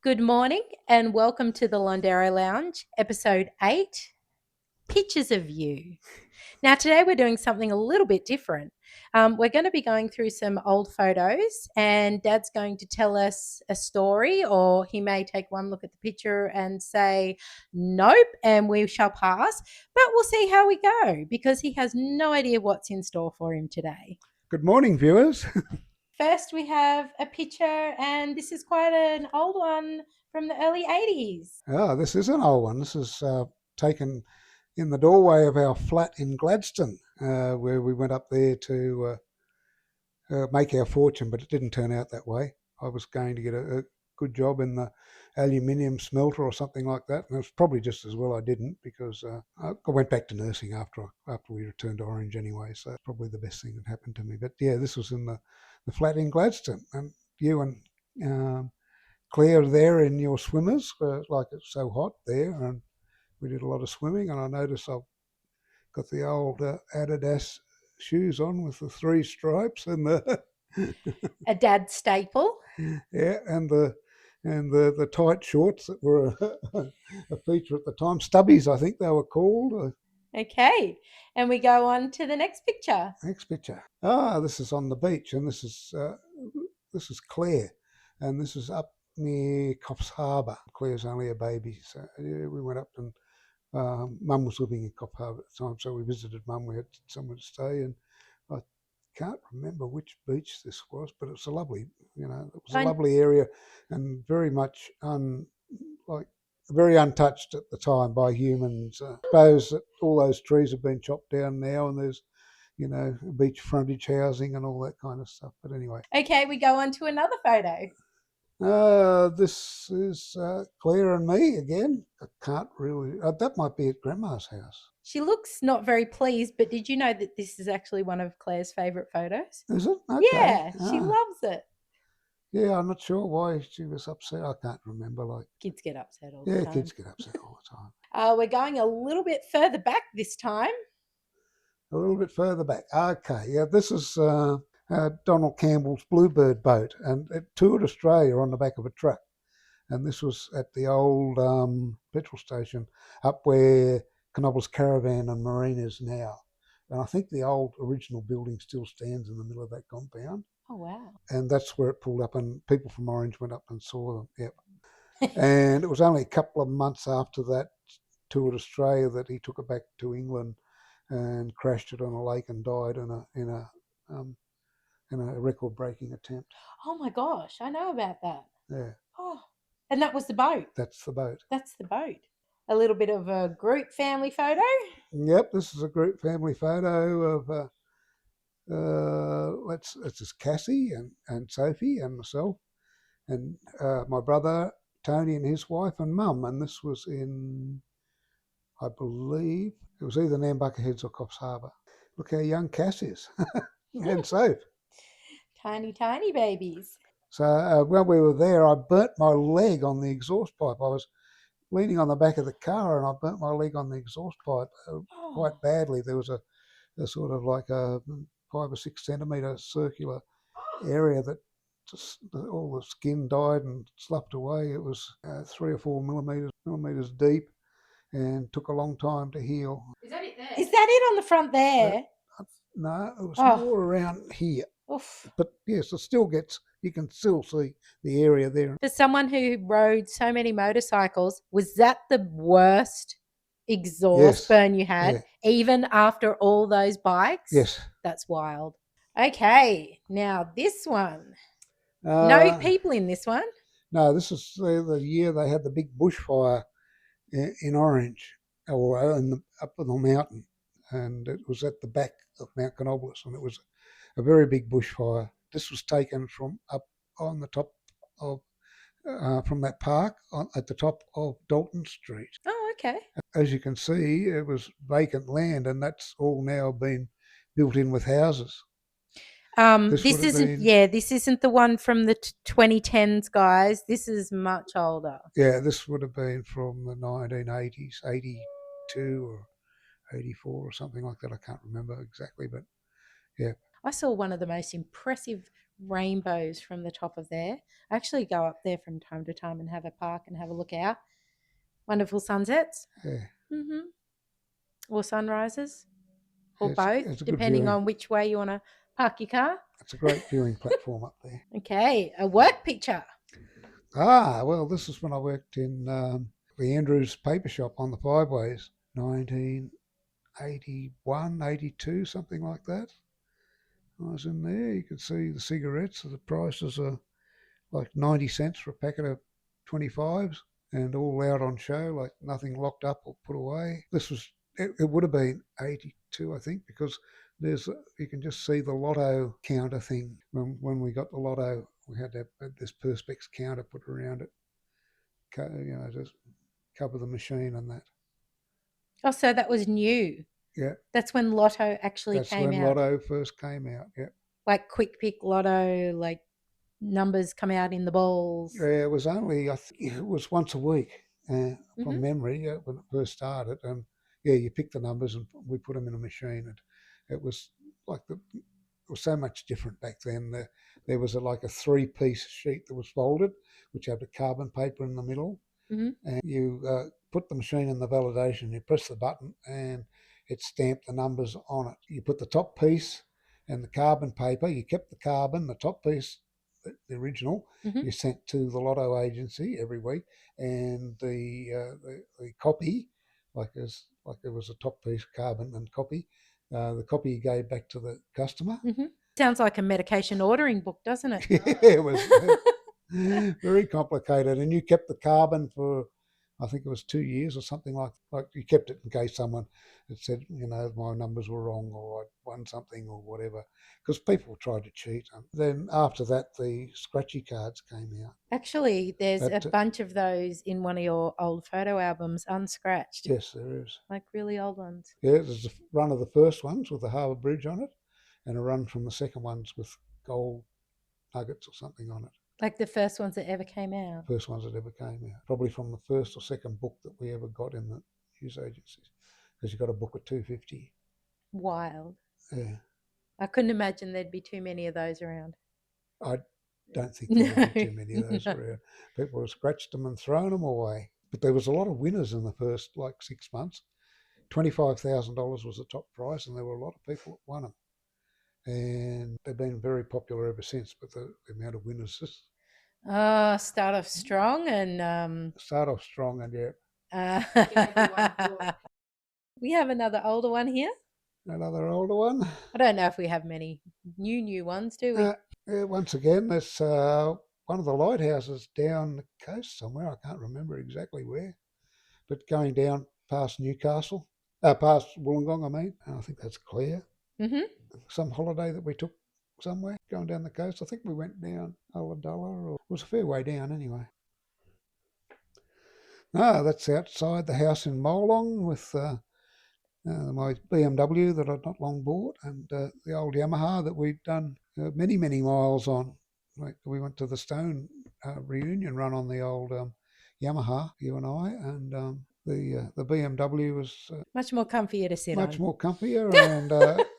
Good morning and welcome to the Londero Lounge, episode 8, Pictures of You. Now, today we're doing something a little bit different. We're going to be going through some old photos, and Dad's going to tell us a story, or he may take one look at the picture and say, nope, and we shall pass. But we'll see how we go because he has no idea what's in store for him today. Good morning, viewers. First, we have a picture, and this is quite an old one from the early 80s. This is an old one. This is taken in the doorway of our flat in Gladstone, where we went up there to make our fortune, but it didn't turn out that way. I was going to get a good job in the aluminium smelter or something like that, and it was probably just as well I didn't because I went back to nursing after we returned to Orange anyway, so it's probably the best thing that happened to me. But yeah, this was in the flat in Gladstone, and you and Claire there in your swimmers, like it's so hot there, and we did a lot of swimming, and I noticed I've got the old Adidas shoes on with the 3 stripes and the A dad staple. yeah, and the tight shorts that were a feature at the time. Stubbies, I think they were called. Okay. And we go on to the next picture. Next picture. This is on the beach, and this is Claire, and this is up near Coffs Harbour. Claire's only a baby, so yeah, we went up and Mum was living in Coffs Harbour at the time, so we visited Mum. We had somewhere to stay, and I can't remember which beach this was, but it's a lovely, it was a lovely area, and very much very untouched at the time by humans. I suppose that all those trees have been chopped down now, and there's beach frontage housing and all that kind of stuff. But anyway. Okay, we go on to another photo. This is Claire and me again. I can't really. That might be at Grandma's house. She looks not very pleased, but did you know that this is actually one of Claire's favourite photos? Is it? Okay. Yeah, she loves it. Yeah, I'm not sure why she was upset. I can't remember. Kids get upset all the time. Yeah, kids get upset all the time. We're going a little bit further back this time. A little bit further back. Okay, yeah, this is Donald Campbell's Bluebird boat, and it toured Australia on the back of a truck. And this was at the old petrol station up where Knobble's Caravan and Marine is now. And I think the old original building still stands in the middle of that compound. Oh, wow. And that's where it pulled up, and people from Orange went up and saw them. Yep. And it was only a couple of months after that toured Australia that he took it back to England and crashed it on a lake and died in a record-breaking attempt. Oh my gosh, I know about that. Yeah. Oh, and that was the boat. That's the boat. That's the boat. A little bit of a group family photo. Yep, this is a group family photo of this is Cassie and Sophie and myself and my brother Tony and his wife and Mum, and this was in, I believe, it was either Nambucca Heads or Coffs Harbour. Look how young Cass is, and Soph. Tiny, tiny babies. So when we were there, I burnt my leg on the exhaust pipe. I was leaning on the back of the car and I burnt my leg on the exhaust pipe quite badly. There was a sort of like a 5 or 6 centimetre circular area that just all the skin died and sloughed away. It was 3 or 4 millimetres deep and took a long time to heal. Is that it there? Is that it on the front there? No, it was more around here. Oof. But yes, you can still see the area there. For someone who rode so many motorcycles, was that the worst exhaust burn you had, even after all those bikes? Yes. That's wild. Okay, now this one. No people in this one? No, this is the year they had the big bushfire in Orange, or up on the mountain, and it was at the back of Mount Canobolas, and it was a very big bushfire. This was taken from up on the top of from that park at the top of Dalton Street. Oh, okay. As you can see, it was vacant land, and that's all now been built in with houses. This isn't the one from the 2010s, guys. This is much older. Yeah, this would have been from the 1980s, 82 or 84 or something like that. I can't remember exactly, but yeah. I saw one of the most impressive rainbows from the top of there. I actually go up there from time to time and have a park and have a look out. Wonderful sunsets. Yeah, Or sunrises, or both, it's a good depending viewing. on which way you want to park your car. It's a great viewing platform up there. Okay, a work picture. Well, this is when I worked in the Andrews paper shop on the Five Ways, 1981, 82, something like that. I was in there. You could see the cigarettes. The prices are like 90 cents for a packet of 25s and all out on show, like nothing locked up or put away. It would have been 82, I think, because you can just see the lotto counter thing. When we got the lotto, we had this Perspex counter put around it, just cover the machine and that. Oh, so that was new. Yeah, That's when Lotto actually that's came when out. Lotto first came out. Yeah. Like quick pick Lotto, like numbers come out in the balls. Yeah, it was only, I think it was once a week from Mhm. memory when it first started. And yeah, you pick the numbers and we put them in a machine. And it was like it was so much different back then. There was like a three-piece sheet that was folded, which had the carbon paper in the middle. Mhm. And you put the machine in the validation, you press the button, and it stamped the numbers on it. You put the top piece and the carbon paper, you kept the carbon, the top piece, the original, Mhm. you sent to the lotto agency every week, and the copy, like there was a top piece carbon and copy, the copy you gave back to the customer. Mhm. Sounds like a medication ordering book, doesn't it? Yeah, it was very complicated, and you kept the carbon for, I think it was 2 years or something like you kept it in case someone had said, my numbers were wrong or I won something or whatever, because people tried to cheat. And then after that, the scratchy cards came out. Actually, there's a But bunch of those in one of your old photo albums, unscratched, yes, there is. like really old ones. Yeah, there's a run of the first ones with the Harbour Bridge on it, and a run from the second ones with gold nuggets or something on it. Like the first ones that ever came out. First ones that ever came out. Probably from the first or second book that we ever got in the news agencies, because you got a book at 250. Wild. Yeah, I couldn't imagine there'd be too many of those around. I don't think there No, would be too many of those no. around. People have scratched them and thrown them away. But there was a lot of winners in the first 6 months. $25,000 was the top prize, and there were a lot of people that won them. And they've been very popular ever since. But the amount of winners Start off strong and start off strong, and yeah, we have another older one here. another older one. I don't know if we have many new ones, do we? Once again, that's one of the lighthouses down the coast somewhere. I can't remember exactly where, but going down past Newcastle, past Wollongong, I mean. And I think that's Clare. Mm-hmm. Some holiday that we took somewhere going down the coast. I think we went down Ulladulla, or it was a fair way down anyway. No, that's outside the house in Molong with my BMW that I'd not long bought, and the old Yamaha that we'd done many miles on. Like we went to the Stone reunion run on the old Yamaha, you and I, and the BMW was Much more comfier to sit much on. more comfier,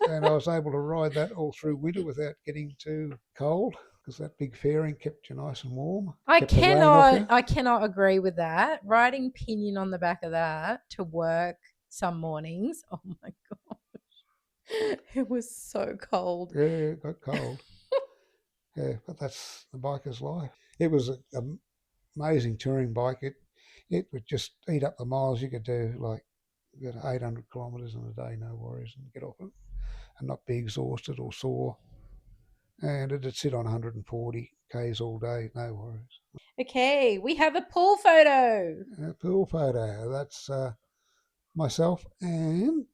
and I was able to ride that all through winter without getting too cold, because that big fairing kept you nice and warm. Kept the rain off you. I cannot agree with that. Riding pinion on the back of that to work some mornings. Oh my gosh. It was so cold. Yeah, it got cold. Yeah, but that's the biker's life. It was an amazing touring bike. It would just eat up the miles. You could do like 800 kilometres in a day, no worries, and get off it and not be exhausted or sore. And it'd sit on 140 k's all day, no worries. Okay, we have a pool photo. Pool photo. That's myself and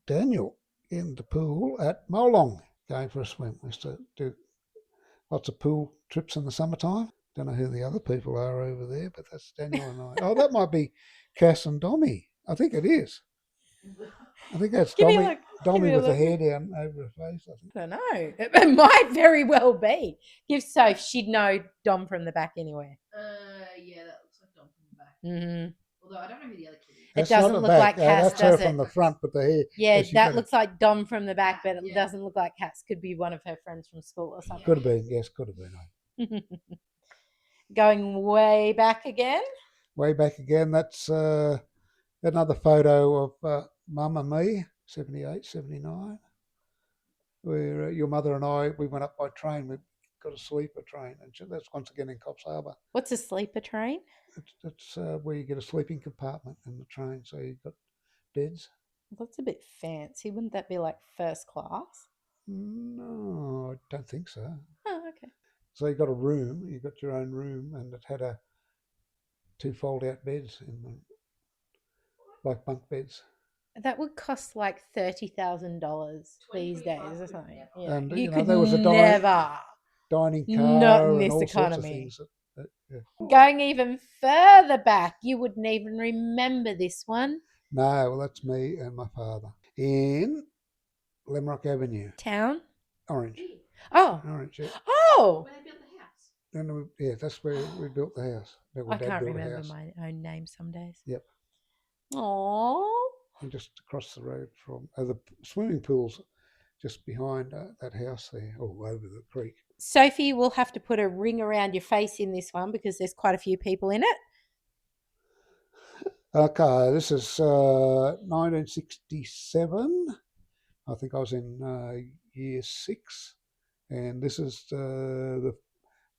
Daniel in the pool at Molong going for a swim. We used to do lots of pool trips in the summertime. Don't know who the other people are over there, but that's Daniel and I. Oh, that might be Cass and Dommy. I think it is. I think that's Give me a Dommy. look. Dommy with the hair down over her face. I think. I don't know. It might very well be. If so, she'd know Dom from the back anyway. Yeah, that looks like Dom from the back. Mm-hmm. Although Although I don't know who the other kid is. It That's not doesn't the look back. like Cass, That's her does it? from the front, but the hair. Yeah, she that got looks like Dom from the back, but it Yeah. doesn't look like Cass. Could be one of her friends from school or something. Could have been. Yes, could have been. Going way back again. Way back again. That's another photo of Mum and me, 78, 79. Where your mother and I, we went up by train. We got a sleeper train, and that's once again in Coffs Harbour. What's a sleeper train? It's where you get a sleeping compartment in the train, so you've got beds. That's a bit fancy. Wouldn't that be like first class? No, I don't think so. Oh, okay. So you got a room, you got your own room, and it had two fold-out beds in them, like bunk beds. That would cost like $30,000 these days or something. Yeah, And you could there was a never. dining Not car in and this all sorts of economy. things. Yeah. Going even further back, you wouldn't even remember this one. No, well, that's me and my father in Lemrock Avenue, Town? Orange. Oh. Orange, yeah. Oh. Where they built the house. And yeah, that's where we built the house. I can't remember my own name some days. Yep. Oh. And just across the road from the swimming pool's just behind that house there, or over the creek. Sophie will have to put a ring around your face in this one because there's quite a few people in it. Okay, this is 1967. I think I was in year 6, and this is the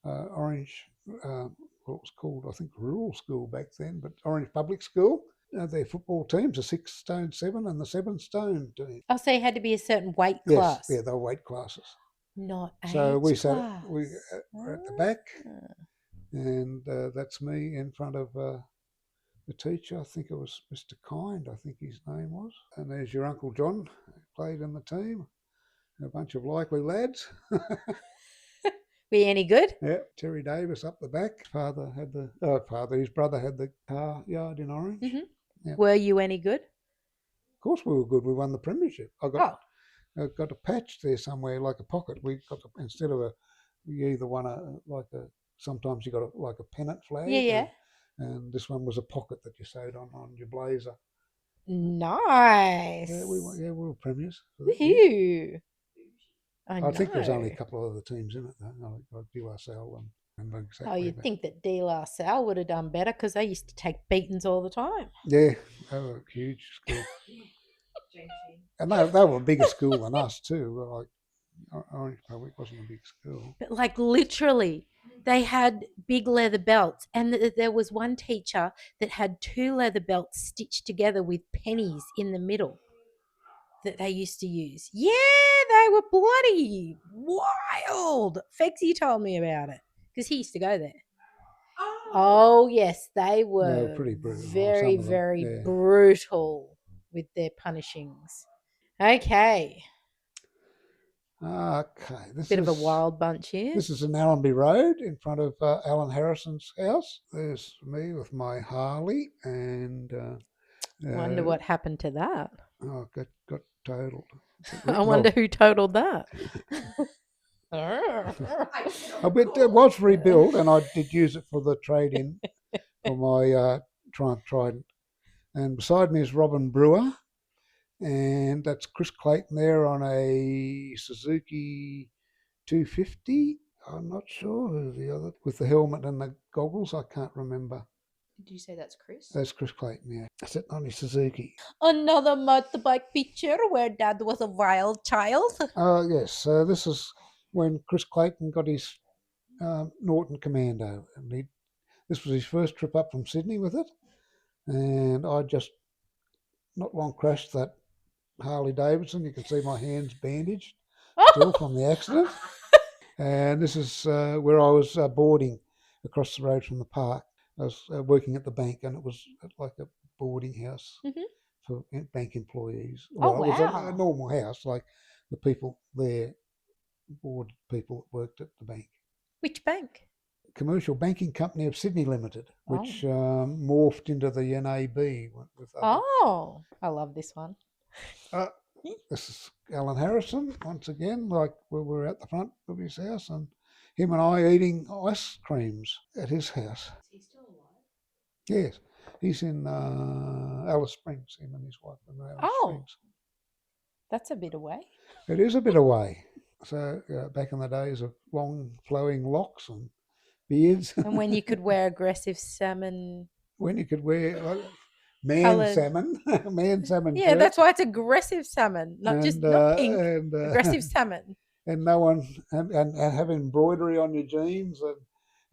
Orange, what it was called, I think, rural school back then, but Orange Public School. Their football teams, a 6 stone 7 and the 7 stone team. Oh, so you had to be a certain weight class. Yes, yeah, they were weight classes. Not age So we class. were at the back, and that's me in front of the teacher. I think it was Mr. Kind, I think his name was. And there's your Uncle John, who played in the team. A bunch of likely lads. Were you any good? Yeah, Terry Davis up the back. His brother had the car yard in Orange. Mm-hmm. Yeah. Were you any good? Of course we were good. We won the premiership. I got a patch there somewhere, like a pocket. We got instead of you either won sometimes you got like a pennant flag. Yeah. And this one was a pocket that you sewed on your blazer. Nice. Yeah, we were premiers. Woohoo! I think there was only a couple of other teams in it though, like De La Salle and exactly. You'd think that De La Salle would have done better because they used to take beatings all the time. Yeah, they were a huge school. And they were a bigger school than us too. Like Orange Public wasn't a big school. But like literally, they had big leather belts, and there was one teacher that had 2 leather belts stitched together with pennies in the middle that they used to use. Yeah, they were bloody wild. Fexie told me about it because he used to go there. Oh yes, they were pretty brutal. Very, very brutal with their punishings. Okay. Bit of a wild bunch here. This is in Allenby Road in front of Alan Harrison's house. There's me with my Harley, and wonder what happened to that. Oh, got totaled. I wonder who totaled that. It was rebuilt, and I did use it for the trade-in for my Trident. And beside me is Robin Brewer, and that's Chris Clayton there on a Suzuki 250. I'm not sure who the other, with the helmet and the goggles. I can't remember. Did you say that's Chris? That's Chris Clayton, yeah. Sitting on his Suzuki. Another motorbike picture where Dad was a wild child. Yes. So this is when Chris Clayton got his Norton Commando. And this was his first trip up from Sydney with it. And I just not long crashed that Harley Davidson. You can see my hands bandaged still from the accident. And this is where I was boarding across the road from the park. I was working at the bank, and it was like a boarding house for bank employees. Well, wow. It was a normal house, like the people there boarded people that worked at the bank. Which bank? Commercial Banking Company of Sydney Limited, which morphed into the NAB. With I love this one. This is Alan Harrison, once again, like we were at the front of his house, and him and I eating ice creams at his house. Is he still alive? Yes. He's in Alice Springs. Him and his wife are in Alice Oh. Springs. That's a bit away. It is a bit away. So back in the days of long flowing locks and beards. And when you could wear aggressive salmon. When you could wear man Coloured. salmon, man salmon Yeah, shirts. that's why it's aggressive salmon, not just not pink. And, Aggressive salmon. And no one and have embroidery on your jeans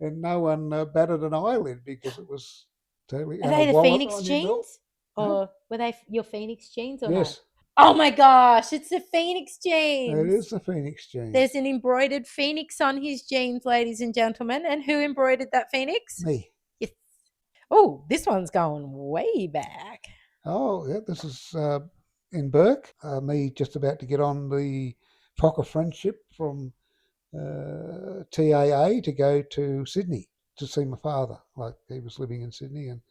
and no one batted an eyelid because it was totally. Are and they a the wallet Phoenix on your belt. jeans? Or were they your Phoenix jeans or Yes, no? Oh my gosh, it's the Phoenix jeans. it is the Phoenix jeans. There's an embroidered phoenix on his jeans, ladies and gentlemen. And who embroidered that phoenix? Me. Yes. Oh, this one's going way back. Oh, yeah, this is in Burke. Me just about to get on the Fokker Friendship from TAA to go to Sydney to see my father. Like he was living in Sydney, and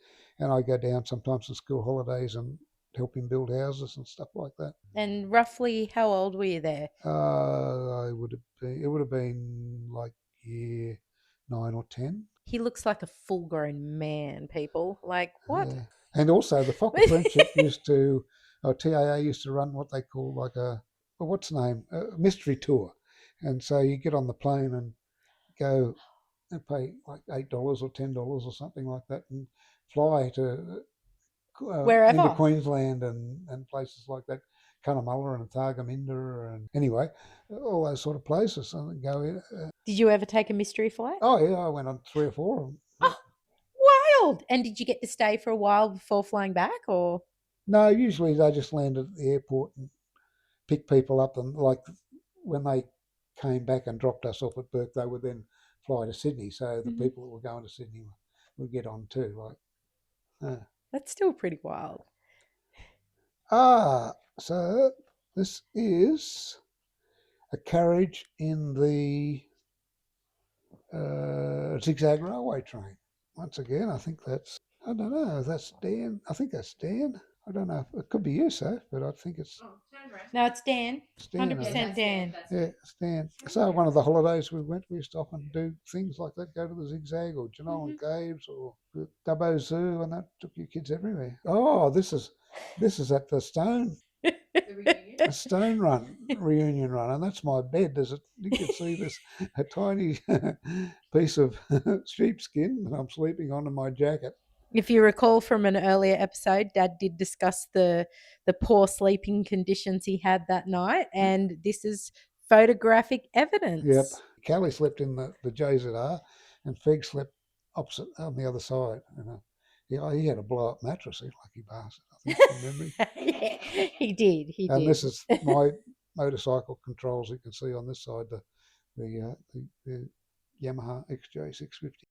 I go down sometimes for school holidays and help him build houses and stuff like that. And roughly how old were you there? It would have been like year 9 or 10. He looks like a full-grown man, people. Like, what? And also the Fokker Friendship TAA used to run what they call like a mystery tour. And so you get on the plane and go and pay like $8 or $10 or something like that and fly to Wherever. into Queensland and places like that, Cunnamulla and Thargomindah and anyway, all those sort of places. And go in. Did you ever take a mystery flight? Oh yeah, I went on 3 or 4 of them. Oh, wild! And did you get to stay for a while before flying back, or? No, usually they just land at the airport and pick people up, and like when they came back and dropped us off at Burke, they would then fly to Sydney. So the people that were going to Sydney would get on too. That's still pretty wild. So this is a carriage in the zigzag railway train. Once again, I think that's, I don't know, that's Dan. I think that's Dan. I don't know. It could be you, sir, but I think it's... No, it's Dan. It's Dan, 100% Dan. Yeah, it's Dan. So one of the holidays we used to often do things like that, go to the Zigzag or Genolan Caves or the Dubbo Zoo, and that took your kids everywhere. Oh, this is at the Stone reunion run, and that's my bed. You can see this a tiny piece of sheepskin that I'm sleeping on in my jacket. If you recall from an earlier episode, Dad did discuss the poor sleeping conditions he had that night, and this is photographic evidence. Yep. Callie slept in the JZR, and Feg slept opposite on the other side. He had a blow-up mattress. He lucky bastard, I think, from memory. Yeah, he did. And this is my motorcycle controls. You can see on this side the Yamaha XJ650.